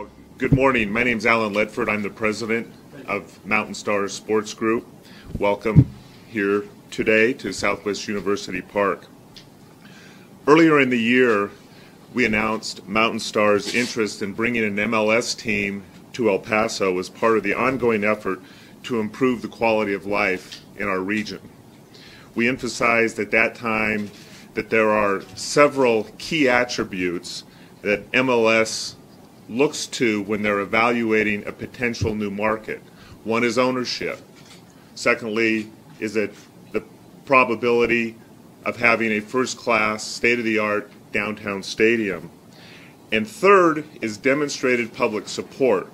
Well, good morning. My name is Ledford. I'm the president of MountainStar Sports Group. Welcome here today to Southwest University Park. Earlier in the year, we announced MountainStar's interest in bringing an MLS team to El Paso as part of the ongoing effort to improve the quality of life in our region. We emphasized at that time that there are several key attributes that MLS looks to when they're evaluating a potential new market. One is ownership. Secondly, is it the probability of having a first-class, state-of-the-art downtown stadium. And third is demonstrated public support.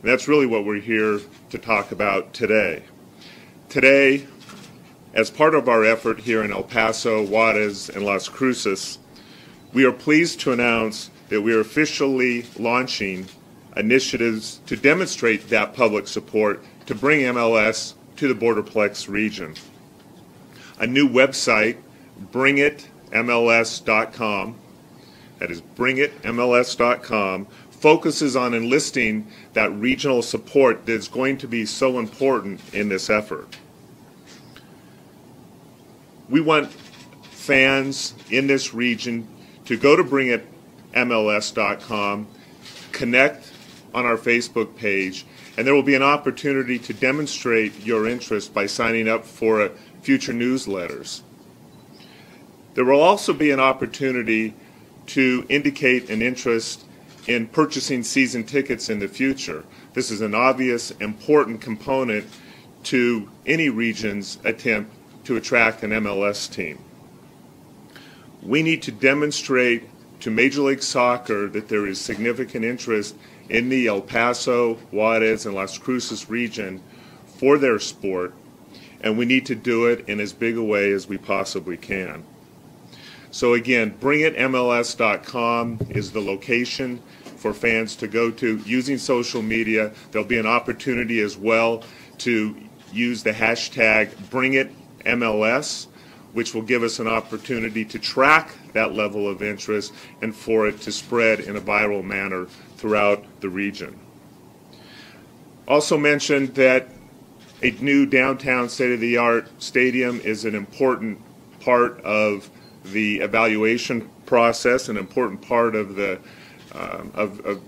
And that's really what we're here to talk about today. Today, as part of our effort here in El Paso, Juarez, and Las Cruces, we are pleased to announce that we are officially launching initiatives to demonstrate that public support to bring MLS to the Borderplex region. A new website, bringitmls.com, that is bringitmls.com, focuses on enlisting that regional support that's going to be so important in this effort. We want fans in this region to go to bringitmls.com, connect on our Facebook page, and there will be an opportunity to demonstrate your interest by signing up for future newsletters. There will also be an opportunity to indicate an interest in purchasing season tickets in the future. This is an obvious, important component to any region's attempt to attract an MLS team. We need to demonstrate to Major League Soccer that there is significant interest in the El Paso, Juarez, and Las Cruces region for their sport, and we need to do it in as big a way as we possibly can. So again, bringitmls.com is the location for fans to go to using social media. There'll be an opportunity as well to use the hashtag BringItMLS, which will give us an opportunity to track that level of interest and for it to spread in a viral manner throughout the region. Also mentioned that a new downtown state-of-the-art stadium is an important part of the evaluation process, an important part of the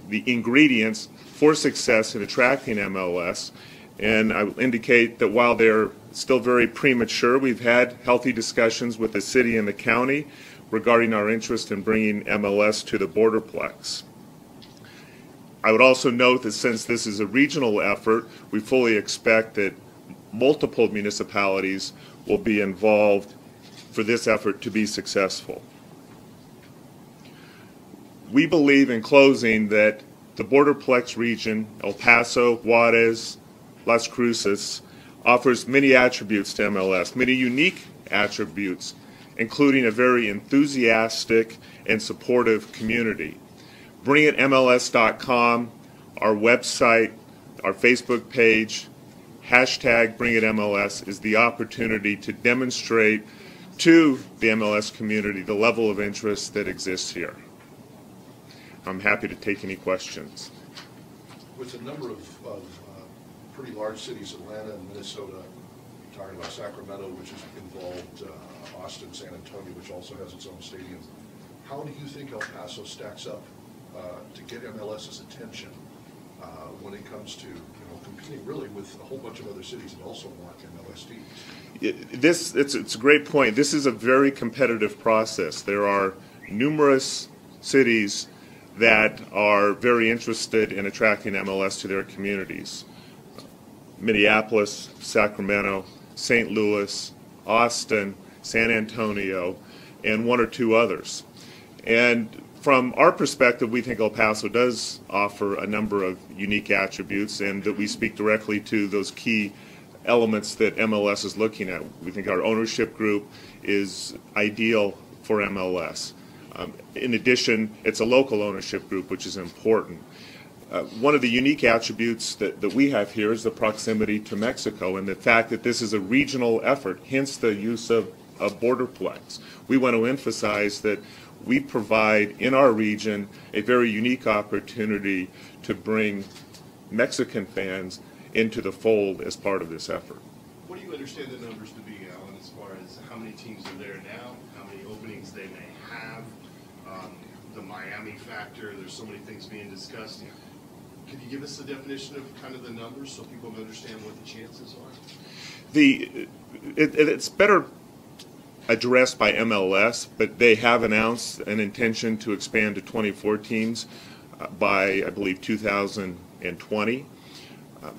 ingredients for success in attracting MLS. And I will indicate that while they're still very premature, we've had healthy discussions with the city and the county regarding our interest in bringing MLS to the Borderplex. I would also note that since this is a regional effort, we fully expect that multiple municipalities will be involved for this effort to be successful. We believe, in closing, that the Borderplex region, El Paso, Juarez, Las Cruces, offers many attributes to MLS, many unique attributes, including a very enthusiastic and supportive community. BringItMLS.com, our website, our Facebook page, hashtag BringItMLS is the opportunity to demonstrate to the MLS community the level of interest that exists here. I'm happy to take any questions. With a number of pretty large cities, Atlanta and Minnesota, talking about Sacramento, which is involved, Austin, San Antonio, which also has its own stadium. How do you think El Paso stacks up to get MLS's attention when it comes to competing really with a whole bunch of other cities that also want MLS teams? It's a great point. This is a very competitive process. There are numerous cities that are very interested in attracting MLS to their communities. Minneapolis, Sacramento, St. Louis, Austin, San Antonio, and one or two others. And from our perspective, we think El Paso does offer a number of unique attributes, and that we speak directly to those key elements that MLS is looking at. We think our ownership group is ideal for MLS. In addition, it's a local ownership group, which is important. One of the unique attributes that we have here is the proximity to Mexico and the fact that this is a regional effort, hence the use of Borderplex. We want to emphasize that we provide in our region a very unique opportunity to bring Mexican fans into the fold as part of this effort. What do you understand the numbers to be, Alan, as far as how many teams are there now, how many openings they may have, the Miami factor? There's so many things being discussed. Could you give us a definition of kind of the numbers so people understand what the chances are? It's better addressed by MLS, but they have announced an intention to expand to 24 teams by, I believe, 2020.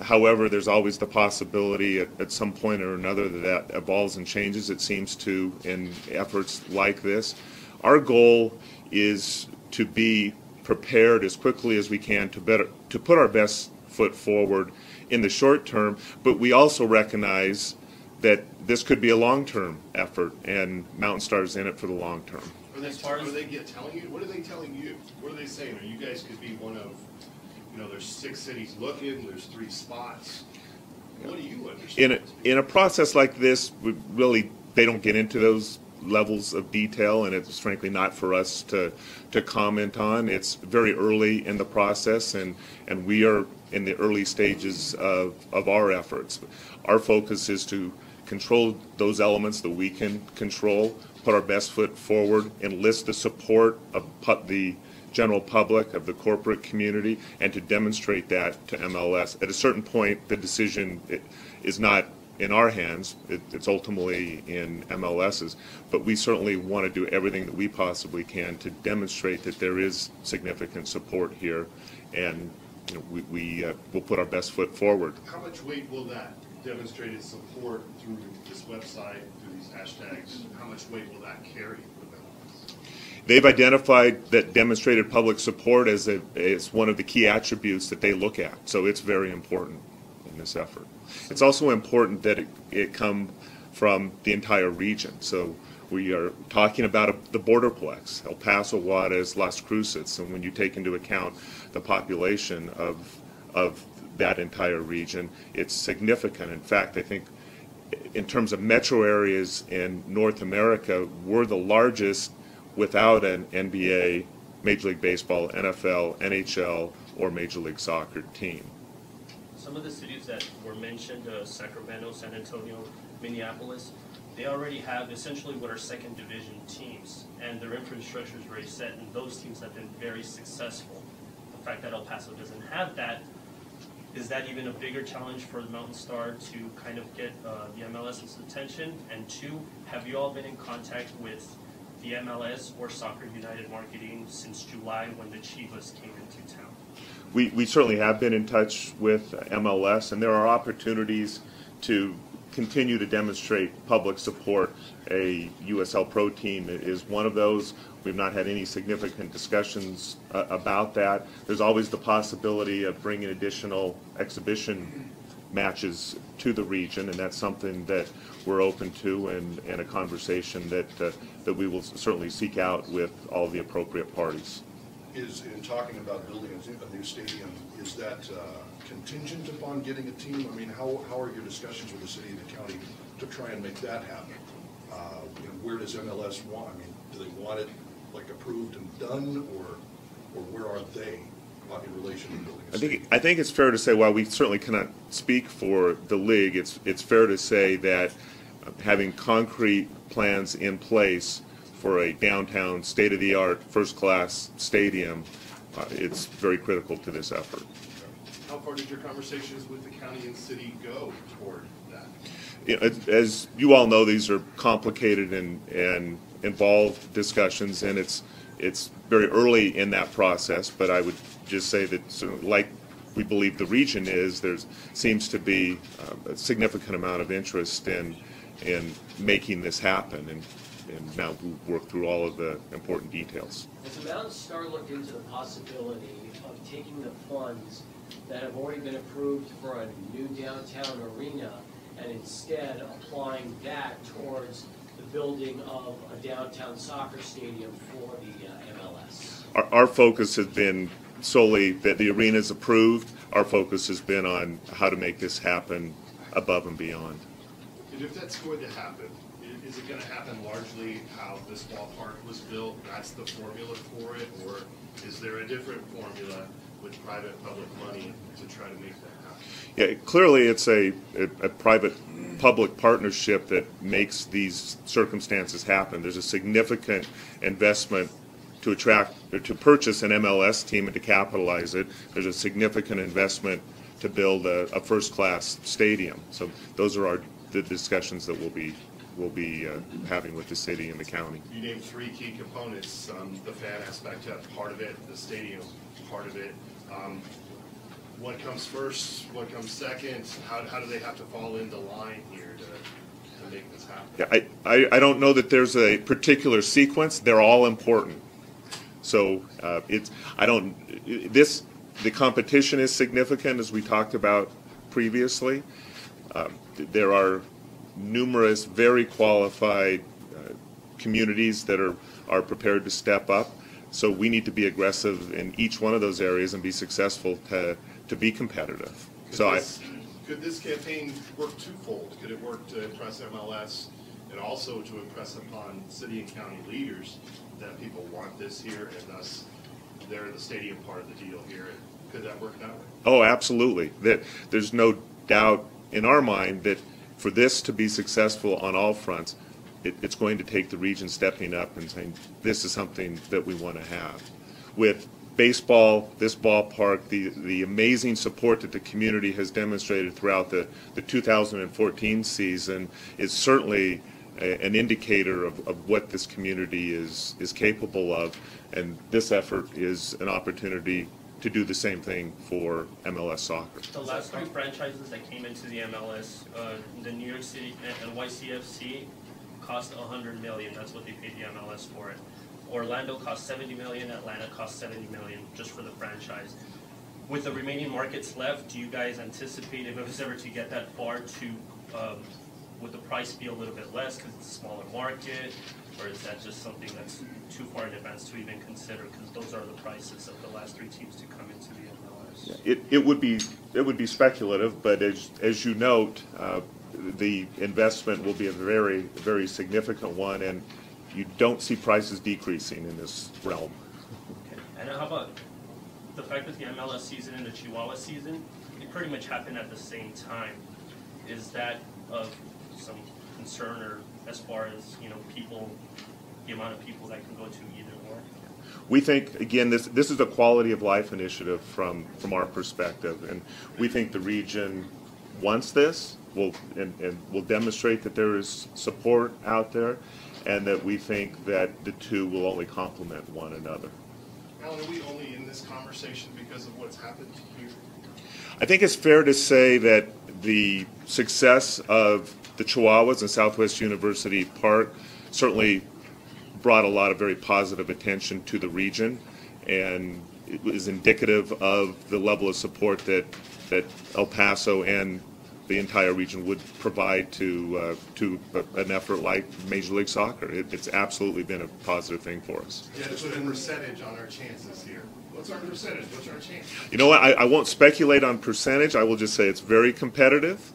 However, there's always the possibility at some point or another that evolves and changes. It seems to in efforts like this. Our goal is to be prepared as quickly as we can to put our best foot forward in the short term, but we also recognize that this could be a long-term effort, and MountainStar is in it for the long term. As far as they get telling you, what are they telling you? What are they saying? Or you guys could be one of, there's 6 cities looking, there's 3 spots. What do you understand? In a process like this, they don't get into those levels of detail, and it's frankly not for us to comment on. It's very early in the process, and we are in the early stages of our efforts. Our focus is to control those elements that we can control, put our best foot forward, enlist the support of the general public, of the corporate community, and to demonstrate that to MLS. At a certain point, the decision is not in our hands. It's ultimately in MLS's, but we certainly want to do everything that we possibly can to demonstrate that there is significant support here, and we will put our best foot forward. How much weight will that demonstrated support through this website, through these hashtags, how much weight will that carry with MLS? They've identified that demonstrated public support as one of the key attributes that they look at, so it's very important in this effort. It's also important that it come from the entire region. So we are talking about the borderplex, El Paso, Juarez, Las Cruces, and when you take into account the population of that entire region, it's significant. In fact, I think in terms of metro areas in North America, we're the largest without an NBA, Major League Baseball, NFL, NHL, or Major League Soccer team. Some of the cities that were mentioned, Sacramento, San Antonio, Minneapolis, they already have essentially what are second division teams, and their infrastructure is very set, and those teams have been very successful. The fact that El Paso doesn't have that, is that even a bigger challenge for the MountainStar to kind of get the MLS's attention? And 2, have you all been in contact with the MLS or Soccer United Marketing since July when the Chivas came into town? We certainly have been in touch with MLS, and there are opportunities to continue to demonstrate public support. A USL Pro team is one of those. We've not had any significant discussions about that. There's always the possibility of bringing additional exhibition matches to the region, and that's something that we're open to, and a conversation that we will certainly seek out with all the appropriate parties. Is, in talking about building a new stadium, is that contingent upon getting a team? I mean, how are your discussions with the city and the county to try and make that happen? Where does MLS want? I mean, do they want it like approved and done, or where are they in relation to building a stadium? I think it's fair to say, while we certainly cannot speak for the league, it's fair to say that having concrete plans in place for a downtown, state-of-the-art, first-class stadium, it's very critical to this effort. How far did your conversations with the county and city go toward that? As you all know, these are complicated and involved discussions, and it's very early in that process. But I would just say that, like we believe the region is, there seems to be a significant amount of interest in making this happen. And now we'll work through all of the important details. Has the MountainStar looked into the possibility of taking the funds that have already been approved for a new downtown arena and instead applying that towards the building of a downtown soccer stadium for the MLS? Our focus has been solely that the arena is approved. Our focus has been on how to make this happen above and beyond. And if that's going to happen, is Is it gonna happen largely how this ballpark was built? That's the formula for it? Or is there a different formula with private-public money to try to make that happen? Yeah, clearly it's a private-public partnership that makes these circumstances happen. There's a significant investment to attract or to purchase an MLS team and to capitalize it. There's a significant investment to build a first-class stadium. So those are the discussions that we'll be having with the city and the county. You named three key components: the fan aspect, part of it; the stadium, part of it. What comes first? What comes second? How do they have to fall into line here to make this happen? Yeah, I don't know that there's a particular sequence. They're all important. So the competition is significant, as we talked about previously. There are numerous very qualified communities that are prepared to step up. So we need to be aggressive in each one of those areas and be successful to be competitive. Could this campaign work twofold? Could it work to impress MLS and also to impress upon city and county leaders that people want this here and thus they're the stadium part of the deal here? Could that work that way? Oh, absolutely. There's no doubt in our mind that for this to be successful on all fronts, it's going to take the region stepping up and saying, this is something that we want to have. With baseball, this ballpark, the amazing support that the community has demonstrated throughout the 2014 season is certainly an indicator of what this community is capable of, and this effort is an opportunity to do the same thing for MLS soccer. The last three franchises that came into the MLS, the New York City and NYCFC cost $100 million. That's what they paid the MLS for it. Orlando cost $70 million. Atlanta cost $70 million just for the franchise. With the remaining markets left, do you guys anticipate, if it was ever to get that far, to would the price be a little bit less because it's a smaller market, or is that just something that's too far in advance to even consider? Because those are the prices of the last three teams to come into the MLS. It would be speculative, but as you note, the investment will be a very, very significant one, and you don't see prices decreasing in this realm. Okay. And how about the fact that the MLS season and the Chihuahua season, it pretty much happened at the same time? Is that of some concern, or as far as people, the amount of people that can go to either or? We think, again, this is a quality of life initiative from our perspective, and we think the region wants this. And will demonstrate that there is support out there, and that we think that the two will only complement one another. Alan, are we only in this conversation because of what's happened here? I think it's fair to say that the success of the Chihuahuas and Southwest University Park certainly brought a lot of very positive attention to the region, and it was indicative of the level of support that El Paso and the entire region would provide to an effort like Major League Soccer. It's absolutely been a positive thing for us. Yeah, to put a percentage on our chances here. What's our percentage? What's our chance? You know what? I won't speculate on percentage. I will just say it's very competitive,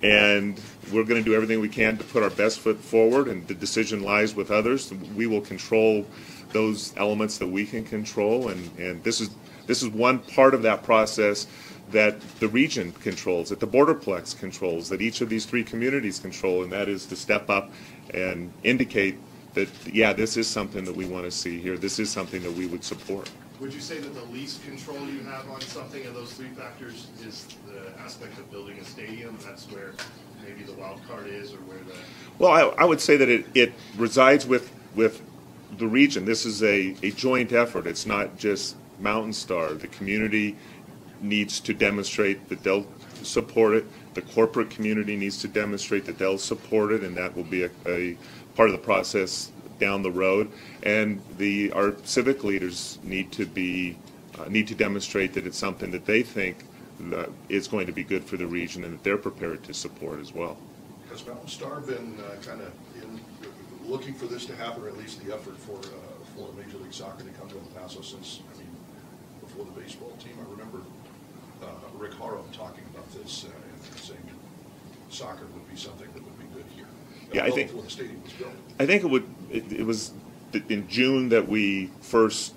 and we're going to do everything we can to put our best foot forward, and the decision lies with others. We will control those elements that we can control, and this is one part of that process that the region controls, that the Borderplex controls, that each of these three communities control, and that is to step up and indicate that, yeah, this is something that we want to see here. This is something that we would support. Would you say that the least control you have on something of those three factors is the aspect of building a stadium? That's where maybe the wild card is, or where the... Well, I would say that it resides with the region. This is a joint effort. It's not just MountainStar. The community needs to demonstrate that they'll support it. The corporate community needs to demonstrate that they'll support it, and that will be a part of the process down the road. And our civic leaders need to demonstrate that it's something that they think is going to be good for the region, and that they're prepared to support as well. Has MountainStar been kind of looking for this to happen, or at least the effort for Major League Soccer to come to El Paso since, before the baseball team? I remember Rick Harrow talking about this and saying soccer would be something that would be good here. Yeah, I think before the stadium was built. I think it was in June that we first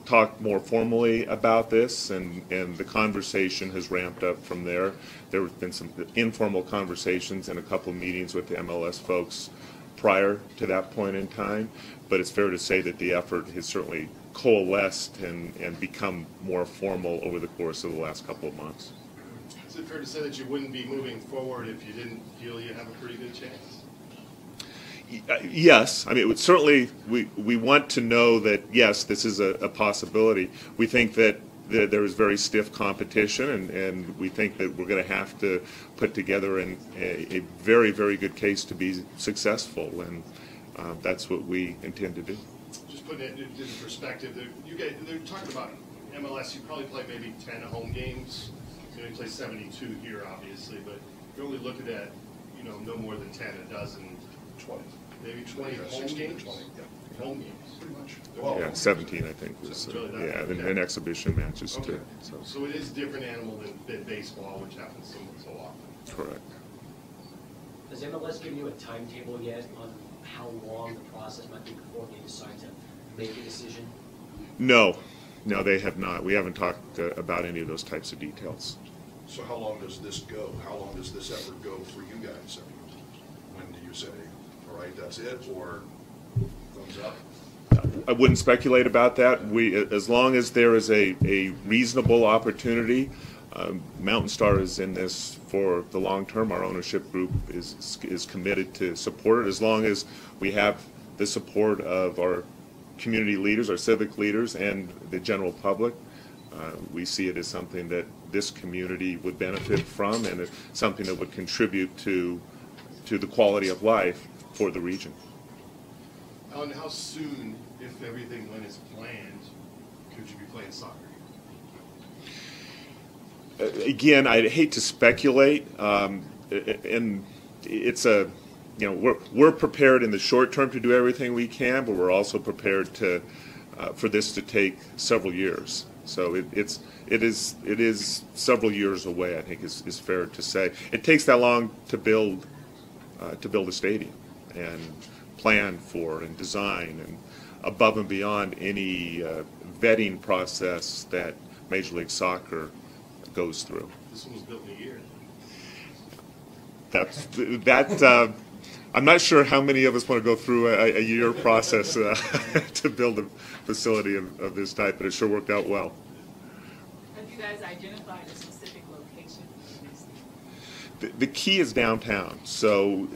talked more formally about this, and the conversation has ramped up from there. There have been some informal conversations and a couple of meetings with the MLS folks prior to that point in time, but it's fair to say that the effort has certainly coalesced and become more formal over the course of the last couple of months. Is it fair to say that you wouldn't be moving forward if you didn't feel you have a pretty good chance? Yes, I mean, it would certainly, we want to know that, yes, this is a possibility. We think that there is very stiff competition, and we think that we're going to have to put together a very, very good case to be successful, and that's what we intend to do. Just putting it in perspective, they're talking about MLS, you probably play maybe 10 home games. You play 72 here, obviously, but you're only looking at, no more than 10, a dozen. 20. Maybe 20 home 16 to games? 20, yeah. Home games. Pretty much. Well, Yeah, 17, I think, was, So it's really not- yeah, okay. and exhibition matches, Okay. too. So it is a different animal than baseball, which happens so often. Correct. Has MLS given you a timetable yet on how long the process might be before they decide to make a decision? No, they have not. We haven't talked about any of those types of details. So how long does this go? How long does this effort go for you guys? I mean, when do you say, all right, that's it, or thumbs up? I wouldn't speculate about that. As long as there is a reasonable opportunity, MountainStar is in this for the long term. Our ownership group is committed to support it, as long as we have the support of our community leaders, our civic leaders, and the general public. We see it as something that this community would benefit from, and it's something that would contribute to the quality of life for the region. And how soon, if everything went as planned, could you be playing soccer? Again, I'd hate to speculate, and it's we're prepared in the short term to do everything we can, but we're also prepared to for this to take several years. So it is several years away, I think is fair to say. It takes that long to build a stadium and plan for and design, and above and beyond any vetting process that Major League Soccer goes through. This one was built in a year. I'm not sure how many of us want to go through a year process to build a facility of this type, but it sure worked out well. Have you guys identified a specific location for this? The key is downtown, so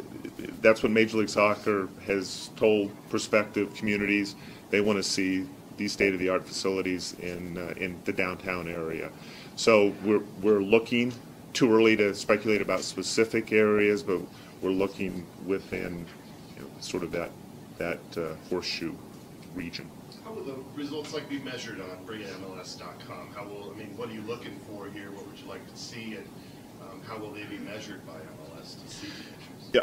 that's what Major League Soccer has told prospective communities. They want to see these state-of-the-art facilities in the downtown area. So we're looking. Too early to speculate about specific areas, but we're looking within sort of that horseshoe region. How will the results be measured on BringItMLS.com? What are you looking for here? What would you like to see, and how will they be measured by MLS to see the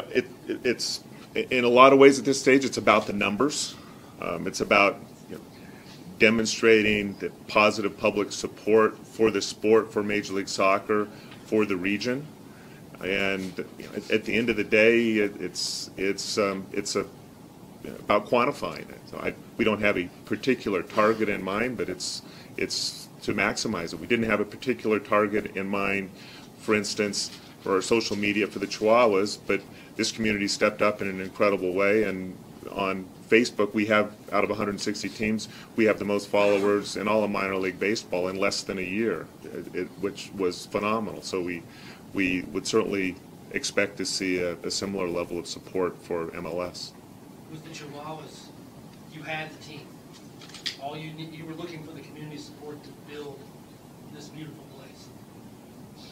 interest? Yeah, it's in a lot of ways at this stage. It's about the numbers. It's about demonstrating the positive public support for the sport, for Major League Soccer, for the region, and at the end of the day, it's about quantifying it. So we don't have a particular target in mind, but it's to maximize it. We didn't have a particular target in mind, for instance, for our social media for the Chihuahuas, but this community stepped up in an incredible way, and on Facebook, we have, out of 160 teams, we have the most followers in all of minor league baseball in less than a year, which was phenomenal. So we would certainly expect to see a similar level of support for MLS. With the Chihuahuas, you had the team. You were looking for the community support to build this beautiful place.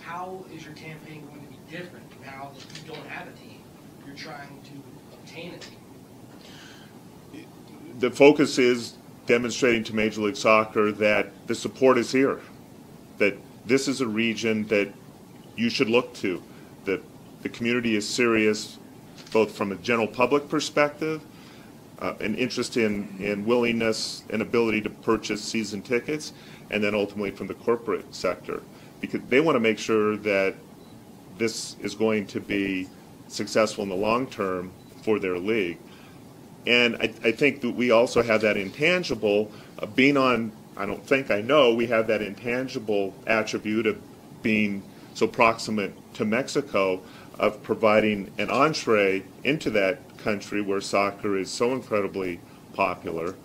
How is your campaign going to be different now that you don't have a team? You're trying to obtain a team. The focus is demonstrating to Major League Soccer that the support is here, that this is a region that you should look to, that the community is serious, both from a general public perspective, an interest in willingness and ability to purchase season tickets, and then ultimately from the corporate sector, because they want to make sure that this is going to be successful in the long term for their league. And I think that we also have that intangible of being on, I don't think, I know, we have that intangible attribute of being so proximate to Mexico, of providing an entree into that country where soccer is so incredibly popular.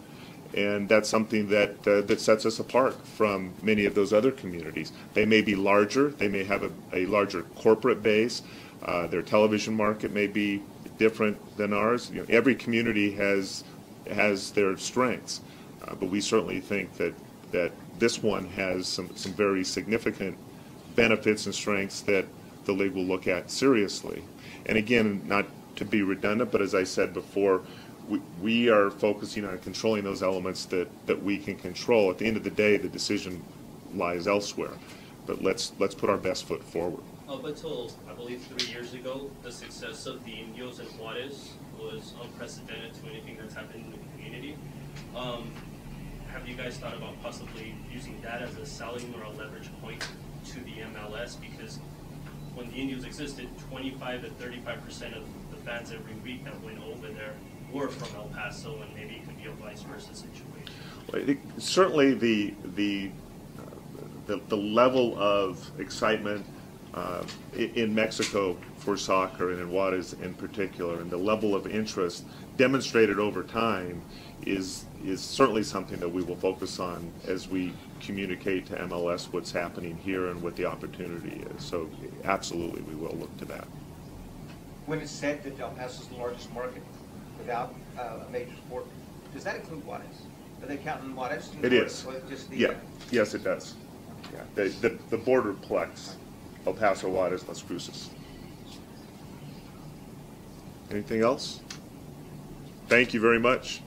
And that's something that that sets us apart from many of those other communities. They may be larger, they may have a larger corporate base, their television market may be different than ours. You know, every community has their strengths, but we certainly think that this one has some very significant benefits and strengths that the league will look at seriously. And again, not to be redundant, but as I said before, we are focusing on controlling those elements that we can control. At the end of the day, the decision lies elsewhere. But let's put our best foot forward. Up until, I believe, 3 years ago, the success of the Indios and Juarez was unprecedented to anything that's happened in the community. Have you guys thought about possibly using that as a selling or a leverage point to the MLS? Because when the Indios existed, 25 to 35% of the fans every week that went over there were from El Paso, and maybe it could be a vice versa situation. Well, I think certainly the level of excitement in Mexico for soccer, and in Juarez in particular, and the level of interest demonstrated over time is certainly something that we will focus on as we communicate to MLS what's happening here and what the opportunity is. So absolutely, we will look to that. When it's said that El Paso is the largest market without a major sport, does that include Juarez? Are they counting Juarez? It is. Or just the, Yeah. Yes, it does. Yeah. The borderplex, El Paso, Juarez, Las Cruces. Anything else? Thank you very much.